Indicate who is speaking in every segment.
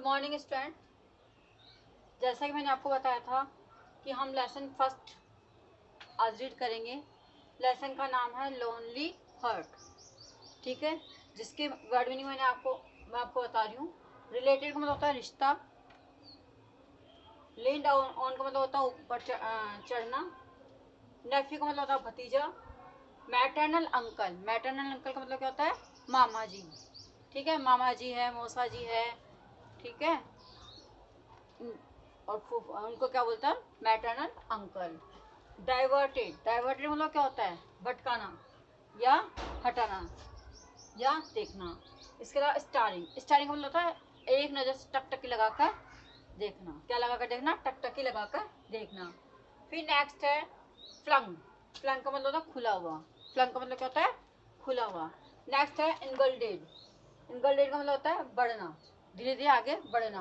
Speaker 1: Morning student. जैसा कि मैंने आपको बताया था कि हम लेसन फर्स्ट आज रीड करेंगे। लेसन का नाम है लोनली हर्ट। ठीक है, जिसके वर्ड मीनिंग मैं आपको बता रही हूँ। रिलेटेड का मतलब होता है रिश्ता। लेन डाउन ऑन का मतलब होता है ऊपर चढ़ना। नेफ्यू का मतलब होता है भतीजा। मैटरनल अंकल, मैटरनल अंकल का मतलब क्या होता है? मामा जी। ठीक है, मामा जी है, मौसा जी है। ठीक है, और उनको क्या बोलता है? Maternal uncle. डाइवर्टेड, डाइवर्टेड मतलब क्या होता है? भटकाना या हटाना या देखना। इसके अलावा स्टारिंग, स्टारिंग का मतलब होता है एक नज़र से टकटकी लगाकर देखना। क्या लगाकर देखना? टकटकी लगाकर देखना। फिर नेक्स्ट है फ्लंग। फ्लंग का मतलब होता है खुला हुआ। फ्लंग का मतलब क्या होता है? खुला हुआ। नेक्स्ट है इनगल्डेड। इनगल्डेड का मतलब होता है बढ़ना, धीरे धीरे आगे बढ़ना।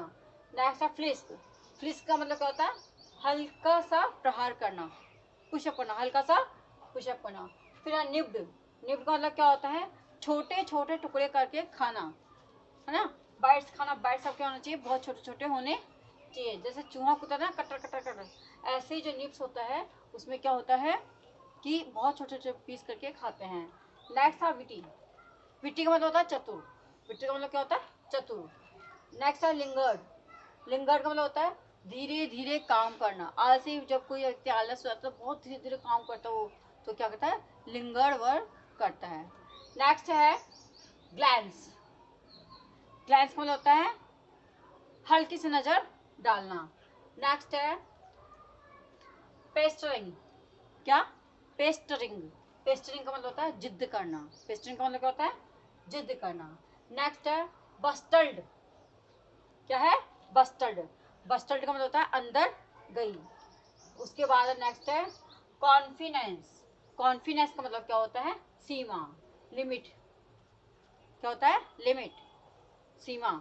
Speaker 1: नेक्स्ट है फ्लिस्क। फ्लिस्क का मतलब क्या होता है? हल्का सा प्रहार करना, पुशअप करना, हल्का सा पुशअप करना। फिर है निब्ड। निब्ड का मतलब क्या होता है? छोटे छोटे टुकड़े करके खाना, है ना? बाइट्स खाना। बाइट्स सबके होना चाहिए, बहुत छोटे छोटे होने चाहिए। जैसे चूहा कुत्ता ना कटर कटर कटर, ऐसे ही जो निब्स होता है उसमें क्या होता है कि बहुत छोटे छोटे पीस करके खाते हैं। नेक्स्ट था विटी। विटी का मतलब होता है चतुर। विटी का मतलब क्या होता है? चतुर। नेक्स्ट है लिंगर्ड। लिंगर्ड का मतलब होता है धीरे धीरे काम करना। आलसी, जब कोई व्यक्ति आलस होता है तो बहुत धीरे धीरे काम करता है वो, तो क्या कहता है? लिंगर्ड वर्क करता है। नेक्स्ट है ग्लैंस। ग्लैंस का मतलब होता है हल्की सी नजर डालना। नेक्स्ट है पेस्टरिंग। क्या? पेस्टरिंग। पेस्टरिंग का मतलब होता है जिद करना। पेस्टरिंग का मतलब क्या होता है? जिद करना। नेक्स्ट है बस्टर्ड। क्या है? बस्टर्ड। बस्टर्ड का मतलब होता है अंदर गई। उसके बाद नेक्स्ट है कॉन्फिडेंस। कॉन्फिडेंस का मतलब क्या होता है? सीमा, लिमिट। क्या होता है? लिमिट, सीमा।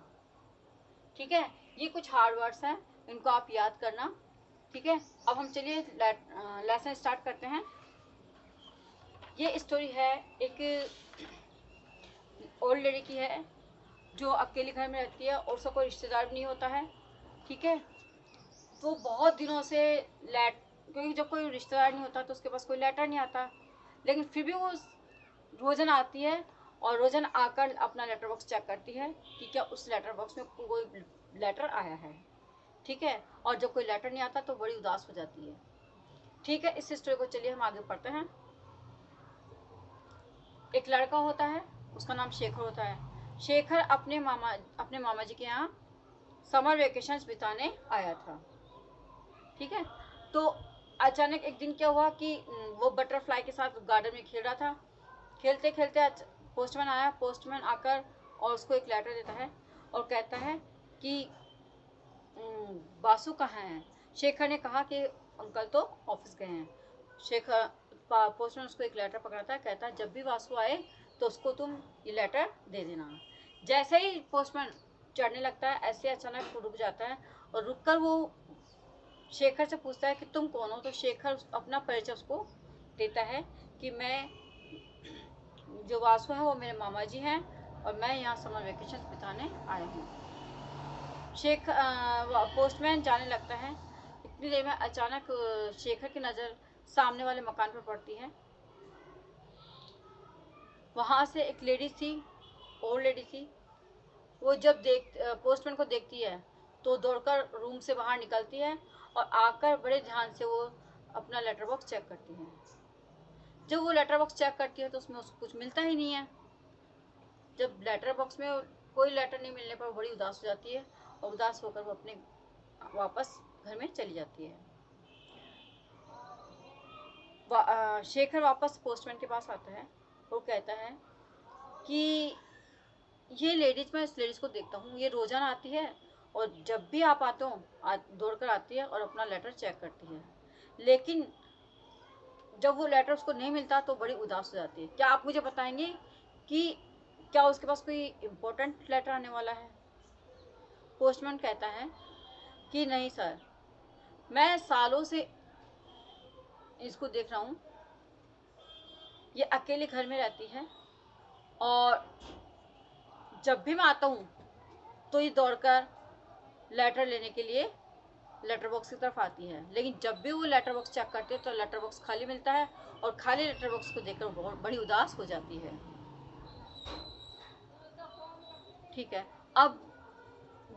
Speaker 1: ठीक है, ये कुछ हार्ड वर्ड्स हैं, इनको आप याद करना। ठीक है, अब हम चलिए लेसन स्टार्ट करते हैं। ये स्टोरी है एक ओल्ड लेडी की है जो अकेले घर में रहती है और उसका कोई रिश्तेदार भी नहीं होता है। ठीक है, तो बहुत दिनों से क्योंकि जब कोई रिश्तेदार नहीं होता तो उसके पास कोई लेटर नहीं आता, लेकिन फिर भी वो रोज़न आती है और रोज़न आकर अपना लेटर बॉक्स चेक करती है कि क्या उस लेटर बॉक्स में कोई लेटर आया है। ठीक है, और जब कोई लेटर नहीं आता तो बड़ी उदास हो जाती है। ठीक है, इस स्टोरी को चलिए हम आगे पढ़ते हैं। एक लड़का होता है, उसका नाम शेखर होता है। शेखर अपने मामा जी के यहाँ समर वेकेशंस बिताने आया था। ठीक है, तो अचानक एक दिन क्या हुआ कि वो बटरफ्लाई के साथ गार्डन में खेल रहा था। खेलते खेलते पोस्टमैन आया। पोस्टमैन आकर और उसको एक लेटर देता है और कहता है कि बासु कहाँ है? शेखर ने कहा कि अंकल तो ऑफिस गए हैं। शेखर पोस्टमैन उसको एक लेटर पकड़ाता है, कहता है जब भी वासु आए तो उसको तुम ये लेटर दे देना। जैसे ही पोस्टमैन चढ़ने लगता है ऐसे अचानक रुक जाता है और रुककर वो शेखर से पूछता है कि तुम कौन हो? तो शेखर अपना परिचय उसको देता है कि मैं जो वासु है वो मेरे मामा जी हैं और मैं यहाँ समर वेकेशन बिताने आया हूँ। पोस्टमैन जाने लगता है। इतनी देर में अचानक शेखर की नज़र सामने वाले मकान पर पड़ती है। वहाँ से एक लेडी थी, ओल्ड लेडी थी। वो जब पोस्टमैन को देखती है तो दौड़कर रूम से बाहर निकलती है और आकर बड़े ध्यान से वो अपना लेटर बॉक्स चेक करती है। जब वो लेटर बॉक्स चेक करती है तो उसमें उसको कुछ मिलता ही नहीं है। जब लेटर बॉक्स में कोई लेटर नहीं मिलने पर वो बड़ी उदास हो जाती है और उदास होकर वो अपने वापस घर में चली जाती है। शेखर वापस पोस्टमैन के पास आता है। वो कहता है कि ये लेडीज, मैं इस लेडीज को देखता हूँ, ये रोजाना आती है और जब भी आप आते हो दौड़कर आती है और अपना लेटर चेक करती है, लेकिन जब वो लेटर उसको नहीं मिलता तो बड़ी उदास हो जाती है। क्या आप मुझे बताएंगे कि क्या उसके पास कोई इम्पोर्टेंट लेटर आने वाला है? पोस्टमैन कहता है कि नहीं सर, मैं सालों से इसको देख रहा हूँ, ये अकेले घर में रहती है और जब भी मैं आता हूँ तो ये दौड़कर लेटर लेने के लिए लेटर बॉक्स की तरफ आती है, लेकिन जब भी वो लेटर बॉक्स चेक करती है तो लेटर बॉक्स खाली मिलता है और खाली लेटर बॉक्स को देखकर बहुत बड़ी उदास हो जाती है। ठीक है, अब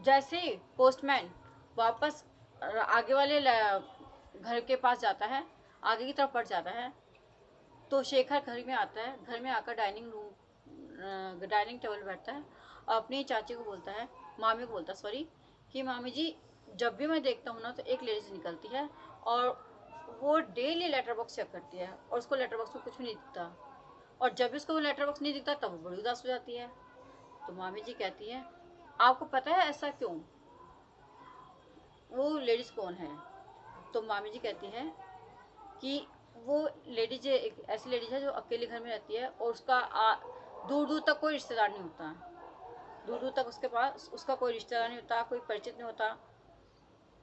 Speaker 1: जैसे ही पोस्टमैन वापस आगे वाले घर के पास जाता है, आगे की तरफ बढ़ जाता है, तो शेखर घर में आता है। घर में आकर डाइनिंग टेबल बैठता है और अपनी चाची को बोलता है, मामी को बोलता है सॉरी, कि मामी जी जब भी मैं देखता हूँ ना तो एक लेडीज निकलती है और वो डेली लेटर बॉक्स चेक करती है और उसको लेटर बॉक्स में कुछ भी नहीं दिखता, और जब भी उसको वो लेटर बॉक्स नहीं दिखता तब वो बड़ी उदास हो जाती है। तो मामी जी कहती है, आपको पता है ऐसा क्यों, वो लेडीज कौन है? तो मामी जी कहती है कि वो लेडीज एक ऐसी लेडीज है जो अकेले घर में रहती है और उसका दूर दूर तक कोई रिश्तेदार नहीं होता, दूर दूर तक उसके पास उसका कोई रिश्तेदार नहीं होता, कोई परिचित नहीं होता।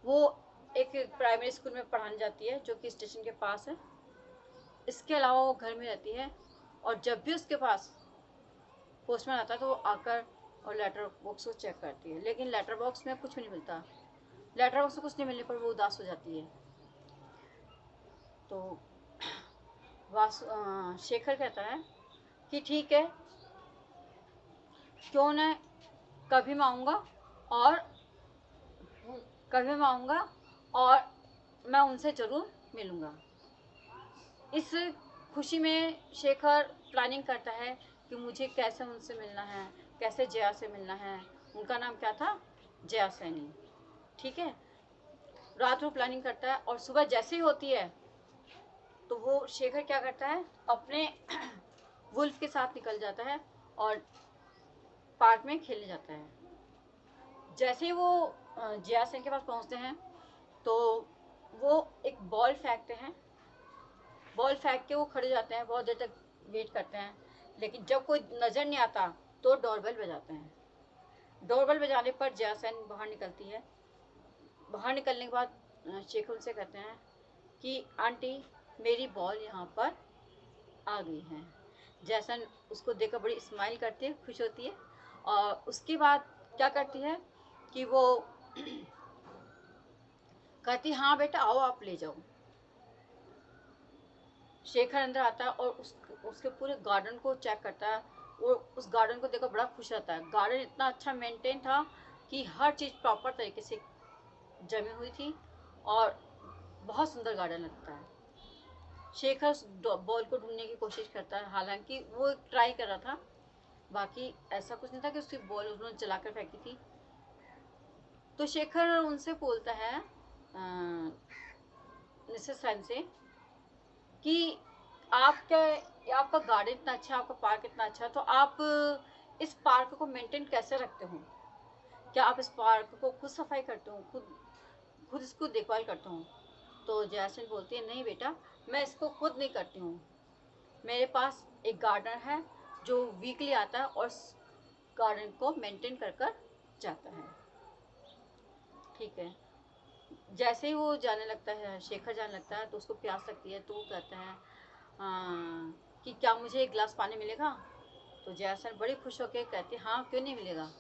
Speaker 1: वो एक प्राइमरी स्कूल में पढ़ाने जाती है जो कि स्टेशन के पास है। इसके अलावा वो घर में रहती है और जब भी उसके पास पोस्टमैन आता है तो वो आकर और लेटर बॉक्स को चेक करती है, लेकिन लेटर बॉक्स में कुछ भी नहीं मिलता। लेटर बॉक्स में कुछ नहीं मिलने पर वो उदास हो जाती है। तो शेखर कहता है कि ठीक है, क्यों न कभी मैं आऊँगा और कभी मैं आऊँगा और मैं उनसे ज़रूर मिलूँगा। इस खुशी में शेखर प्लानिंग करता है कि मुझे कैसे उनसे मिलना है, कैसे जया से मिलना है। उनका नाम क्या था? जया सैनी। ठीक है, रात में प्लानिंग करता है और सुबह जैसे ही होती है तो वो शेखर क्या करता है, अपने वुल्फ के साथ निकल जाता है और पार्क में खेलने जाता है। जैसे ही वो जया सेन के पास पहुंचते हैं तो वो एक बॉल फेंकते हैं। बॉल फेंक के वो खड़े जाते हैं, बहुत देर तक वेट करते हैं, लेकिन जब कोई नज़र नहीं आता तो डोरबेल बजाते हैं। डोरबेल बजाने पर जया सेन बाहर निकलती है। बाहर निकलने के बाद शेखर उनसे कहते हैं कि आंटी मेरी बॉल यहाँ पर आ गई है। जैसन उसको देखकर बड़ी स्माइल करती है, खुश होती है और उसके बाद क्या करती है कि वो कहती हाँ बेटा आओ आप ले जाओ। शेखर अंदर आता है और उसके पूरे गार्डन को चेक करता है और उस गार्डन को देखकर बड़ा खुश रहता है। गार्डन इतना अच्छा मेंटेन था कि हर चीज़ प्रॉपर तरीके से जमी हुई थी और बहुत सुंदर गार्डन लगता है। शेखर उस बॉल को ढूंढने की कोशिश करता है, हालांकि वो ट्राई कर रहा था, बाकी ऐसा कुछ नहीं था कि उसकी बॉल उन्होंने चलाकर फेंकी थी। तो शेखर उनसे बोलता है मिसेस सेन से कि आपका गार्डन इतना अच्छा, आपका पार्क इतना अच्छा, तो आप इस पार्क को मेंटेन कैसे रखते हो? क्या आप इस पार्क को खुद सफाई करते हो, खुद इसको देखभाल करते हो? तो जैस्मिन बोलती है नहीं बेटा, मैं इसको खुद नहीं करती हूँ, मेरे पास एक गार्डनर है जो वीकली आता है और गार्डन को मेंटेन कर कर जाता है। ठीक है, जैसे ही वो जाने लगता है, शेखर जाने लगता है, तो उसको प्यास लगती है, तो वो कहता है कि क्या मुझे एक गिलास पानी मिलेगा? तो जैसन बड़ी खुश होकर कहती है हाँ क्यों नहीं मिलेगा,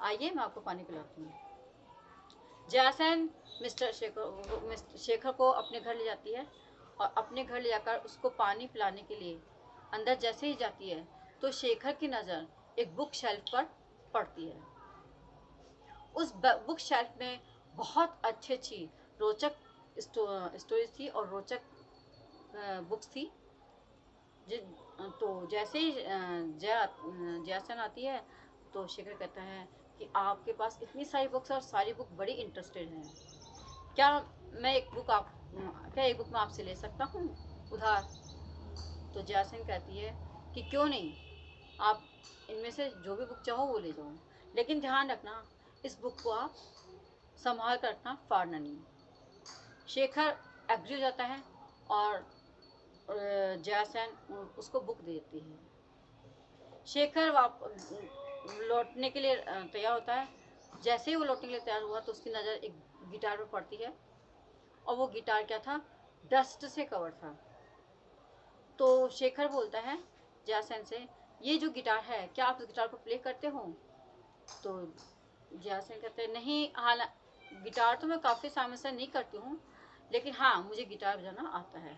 Speaker 1: आइए मैं आपको पानी पिलाती हूँ। जैसन मिस्टर शेखर को अपने घर ले जाती है और अपने घर ले जाकर उसको पानी पिलाने के लिए अंदर जैसे ही जाती है तो शेखर की नज़र एक बुक शेल्फ पर पड़ती है। उस बुक शेल्फ में बहुत अच्छी रोचक स्टोरीज थी और रोचक बुक्स थी। तो जैसे ही जयासन आती है तो शेखर कहता है कि आपके पास इतनी सारी बुक्स और सारी बुक बड़ी इंटरेस्टेड हैं, क्या एक बुक मैं आपसे ले सकता हूँ उधार? तो जयासन कहती है कि क्यों नहीं, आप इनमें से जो भी बुक चाहो वो ले जाओ, लेकिन ध्यान रखना इस बुक को आप संभाल कर रखना, फाड़ना नहीं। शेखर एग्री हो जाता है और जयासन उसको बुक देती है। शेखर लौटने के लिए तैयार होता है। जैसे ही वो लौटने के लिए तैयार हुआ तो उसकी नज़र एक गिटार पर पड़ती है और वो गिटार क्या था, डस्ट से कवर था। तो शेखर बोलता है जयासन से, ये जो गिटार है क्या आप इस गिटार को प्ले करते हो? तो जयासन कहते हैं नहीं, गिटार तो मैं काफ़ी समय से नहीं करती हूँ, लेकिन हाँ मुझे गिटार बजाना आता है।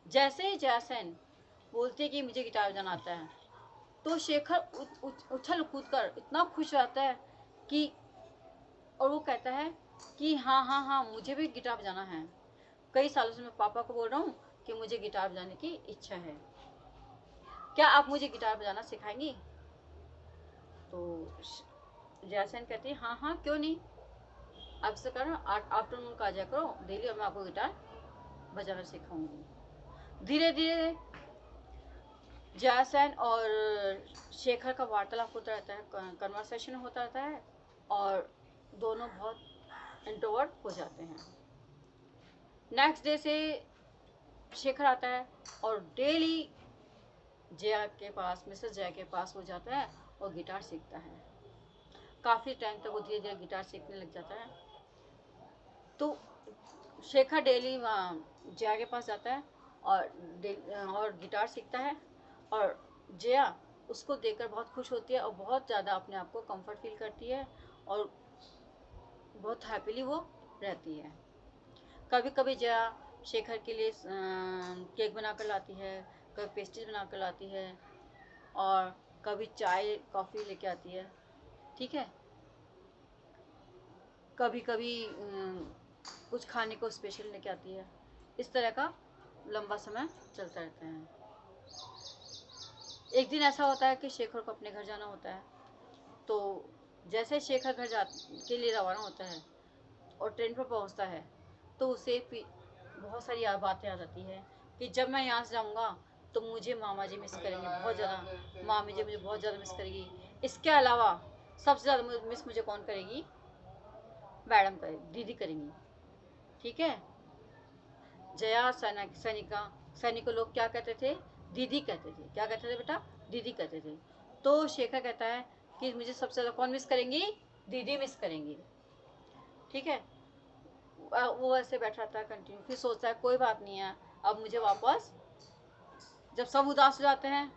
Speaker 1: जैसे ही जैसन बोलती है कि मुझे गिटार बजाना आता है, तो शेखर उछल कूद कर इतना खुश रहता है कि, और वो कहता है कि हाँ हाँ हाँ मुझे भी गिटार बजाना है। कई सालों से मैं पापा को बोल रहा हूँ कि मुझे गिटार बजाने की इच्छा है, क्या आप मुझे गिटार बजाना सिखाएंगी? तो जैसन कहती है हाँ हाँ क्यों नहीं, अब से करो, आफ्टरनून का आ जाया करो डेली और मैं आपको गिटार बजाना सिखाऊंगी। धीरे धीरे जैसन और शेखर का वार्तालाप होता रहता है, कन्वर्सेशन होता रहता है, और दोनों बहुत इंट्रोवर्ट हो जाते हैं। नेक्स्ट डे से शेखर आता है और डेली जया के पास, मिसेस जया के पास वो जाता है और गिटार सीखता है। काफ़ी टाइम तक वो धीरे धीरे गिटार सीखने लग जाता है। तो शेखर डेली वहाँ जया के पास जाता है और गिटार सीखता है, और जया उसको देखकर बहुत खुश होती है और बहुत ज़्यादा अपने आप को कंफर्ट फील करती है और बहुत हैप्पीली वो रहती है। कभी कभी जया शेखर के लिए केक बना कर लाती है, कभी पेस्ट्रीज बना कर लाती है, और कभी चाय कॉफ़ी लेके आती है, ठीक है। कभी कभी कुछ खाने को स्पेशल लेके आती है। इस तरह का लंबा समय चलता रहता है। एक दिन ऐसा होता है कि शेखर को अपने घर जाना होता है। तो जैसे शेखर घर जा के लिए रवाना होता है और ट्रेन पर पहुंचता है, तो उसे बहुत सारी बातें याद आती है कि जब मैं यहाँ से जाऊँगा तो मुझे मामा जी मिस करेंगे बहुत ज़्यादा, मामी जी मुझे बहुत ज़्यादा मिस करेगी। इसके अलावा सबसे ज़्यादा मिस मुझे कौन करेगी? मैडम करेगी, दीदी करेंगी, ठीक है। जया सैनिक को लोग क्या कहते थे? दीदी कहते थे। क्या कहते थे बेटा? दीदी कहते थे। तो शेखर कहता है कि मुझे सबसे ज़्यादा कौन मिस करेंगी? दीदी मिस करेंगी, ठीक है। वो ऐसे बैठा रहता है कंटिन्यू, फिर सोचता है कोई बात नहीं है, अब मुझे वापस, जब सब उदास हो जाते हैं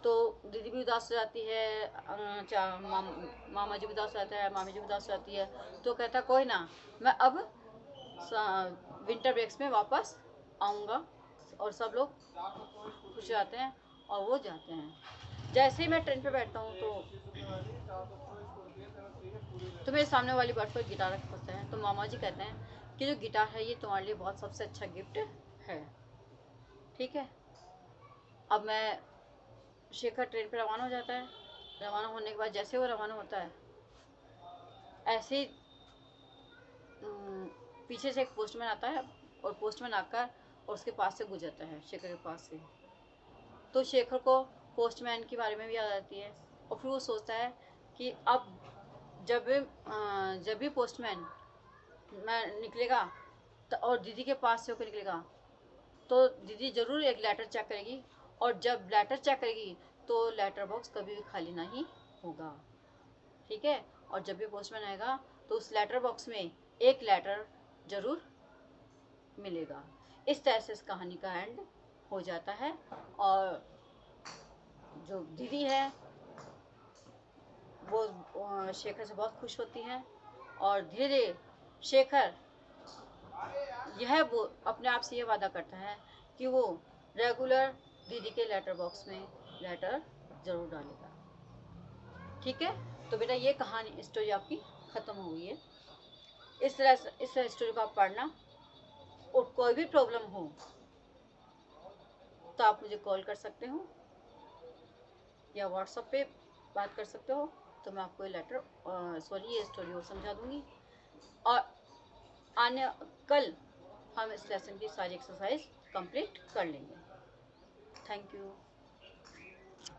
Speaker 1: तो दीदी भी उदास हो जाती है, मामा जी भी उदास हो जाता है, मामी जी भी उदास हो जाती है, तो कहता कोई ना, मैं अब विंटर ब्रेक्स में वापस आऊँगा, और सब लोग खुश जाते हैं और वो जाते हैं। जैसे ही मैं ट्रेन पे बैठता हूँ तो मेरे सामने वाली बर्थ पर गिटार रखा होता है। तो मामा जी कहते हैं कि जो गिटार है ये तुम्हारे लिए बहुत सबसे अच्छा गिफ्ट है, ठीक है। अब मैं शेखर ट्रेन पे रवाना हो जाता है। रवाना होने के बाद जैसे वो रवाना होता है, ऐसे पीछे से एक पोस्टमैन आता है, और पोस्टमैन आकर और उसके पास से गुजरता है, शेखर के पास से। तो शेखर को पोस्टमैन के बारे में भी याद आती है, और फिर वो सोचता है कि अब जब भी पोस्टमैन मैं निकलेगा तो, और दीदी के पास से होकर निकलेगा, तो दीदी ज़रूर एक लेटर चेक करेगी, और जब लेटर चेक करेगी तो लेटर बॉक्स कभी भी खाली नहीं होगा, ठीक है। और जब भी पोस्टमैन आएगा तो उस लेटर बॉक्स में एक लेटर ज़रूर मिलेगा। इस तरह से इस कहानी का एंड हो जाता है, और जो दीदी है वो शेखर से बहुत खुश होती हैं, और धीरे धीरे शेखर वो अपने आप से ये वादा करता है कि वो रेगुलर दीदी के लेटर बॉक्स में लेटर ज़रूर डालेगा, ठीक है। तो बेटा ये कहानी स्टोरी आपकी ख़त्म हो गई है। इस तरह स्टोरी को आप पढ़ना, और कोई भी प्रॉब्लम हो तो आप मुझे कॉल कर सकते हो या व्हाट्सएप पे बात कर सकते हो, तो मैं आपको ये स्टोरी को समझा दूँगी। और कल हम इस लेसन की सारी एक्सरसाइज कंप्लीट कर लेंगे। Thank you.